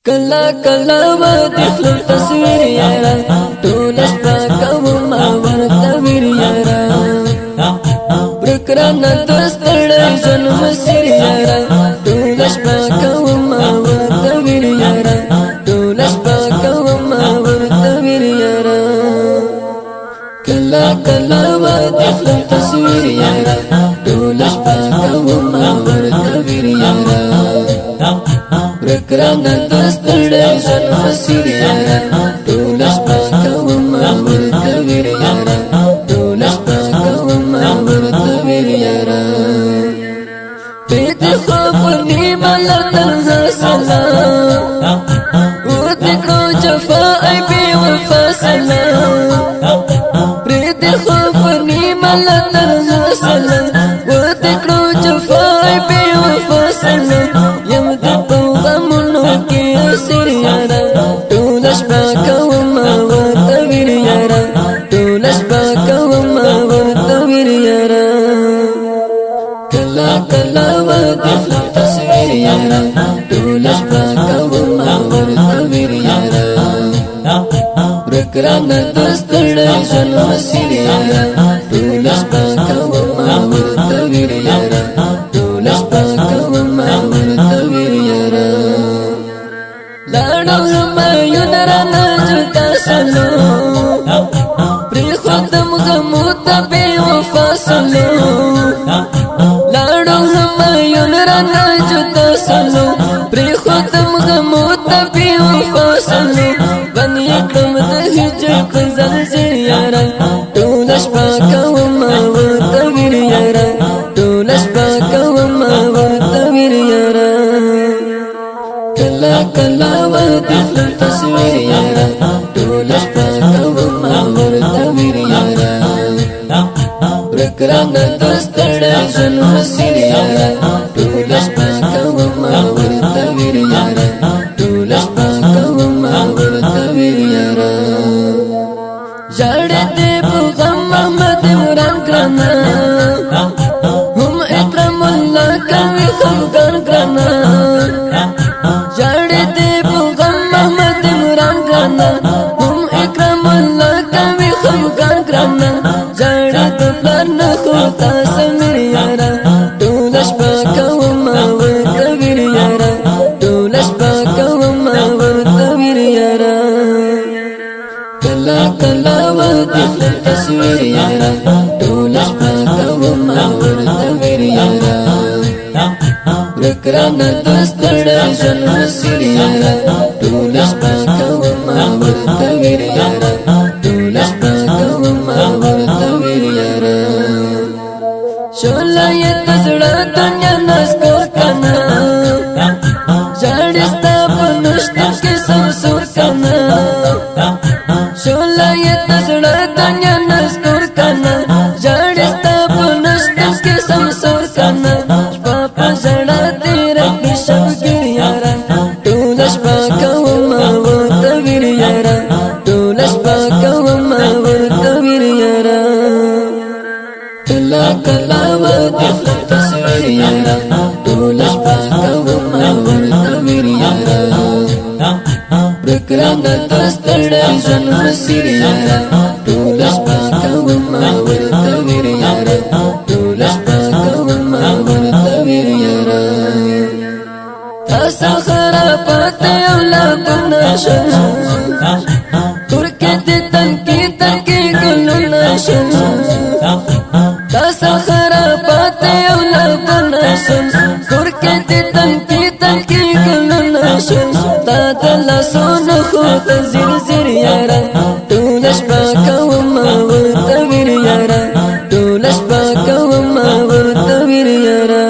کلا کلا و دخل تصویر یارا ټولش پاکو ما ورته ویر یارا برکران دستړ جنم سیر یارا ټولش پاکو ما ورته ویر یارا ټولش پاکو ما ورته ویر یارا کلا کلا و دخل تصویر یارا ټولش پاکو ما ورته ویر یارا برکران دستړ جنم سیر یارا ټولش پاکو ما ورته ویر یارا ټولش پاکو ما ورته ویر یارا پیت خو نیمه لتنها سلام وتکړو جفاء بی وفا سلام پیت خو نیمه لتنها سلام وتکړو جفاء بی وفا سلام یم د غمونو کې سر یارا ټولش پاکو ما ورته ویر یارا ټولش پاکو ما ورته ویر یارا کلا کلا و دخل تصویر یارا ټولش پاکو ما ورته ویر یارا برکران دستړ جنم سیر یارا ټولش پاکو ما ورته ویر یارا ټولش پاکو ما ورته ویر یارا لاړو همایون رانا جدا سلو پری خودم غمو تبی وفا سلو لاړو همایون رانا جدا سلو پری خودم غمو تبی وفا سلو بنی کړم د هجر په زلزل یارا ټولش پاکو ما ورته ویر یارا ټولش پاکو ما ورته ویر یارا کلا کلا و دخل تصویر یارا ټولش پاکو ما ورته ویر یارا برکران دستړ جنم سیر یارا ټولش پاکو ما ورته ویر یارا ټولش پاکو ما ورته ویر یارا جاړه دې په غم محمد عمران کرانا هم اکرم الله کوي خمګان کرانا جاړه دې په غم محمد عمران کرانا هم اکرم الله کوي خمګان کرانا جاړه د پلان خو تاسو مې یارا ټولش پاکو ما ورته ویر یارا ټولش پاکو ما ورته ویر یارا کلا کلا و دخل تصویر یارا ټولش پاکو ما ورته ویر یارا برکران دستړ جنم سیر یارا ټولش پاکو ما ورته ویر یارا ټولش پاکو ما ورته ویر یارا شولا یې تزړه دنیا ناس کو کنا جاړستا پنوشت کې سم سور کنا شولا یې تزړه دنیا ناس کو کنا جاړستا پنوشت کې سم سور کنا پاپا جړه تیر کې شب ګر یارا ټولش پاکو ما ورته ویر یارا ټولش پاکو ما ورته ویر یارا کلا کلا و دخل تصویر یارا ټولش پاکو ما ورته ویر یارا برکران دستړ جنم سیر یارا ټولش پاکو ما ورته ویر یارا ټولش پاکو ما ورته ویر یارا تاسو خرابات اولادونه شل ترکه دې تنکی ګلونه شل تاسو خرابات اولادونه شل ترکه دې تنکی ګلونه شل تا دل سون خو زیر زیر یارا ټولش پاکو ما ورته ویر یارا ټولش پاکو ما ورته ویر یارا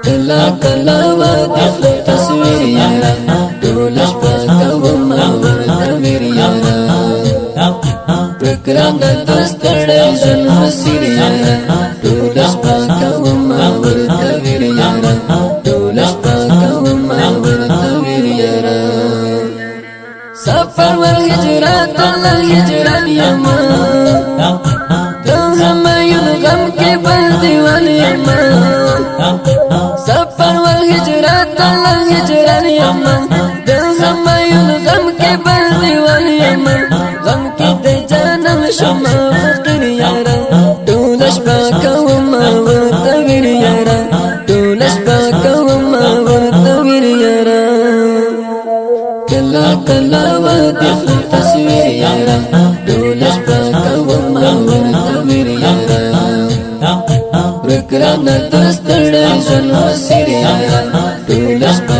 کلا کلا و دخل تصویر یارا ټولش پاکو ما ورته ویر یارا برکران دستړ جنم سیر یارا ټولش پاکو ما ورته ویر یارا ټولش پاکو ما ورته ویر یارا سفر والهجرات الله هجران یما تو همایون غم کې بل دیوان یما سفر والهجرات الله هجران یما د غمایون غم کې بل دیوال یما غم کې د جانم شمع فقیر یارا ټول شپه کوم ورته ویر یارا ټول شپه کوم ورته ویر یارا کلا کلا ودی تصویر یارا ټول شپه کوم ورته ویر یارا ورکرانه دستړ ژوند وسیر یارا ټول شپه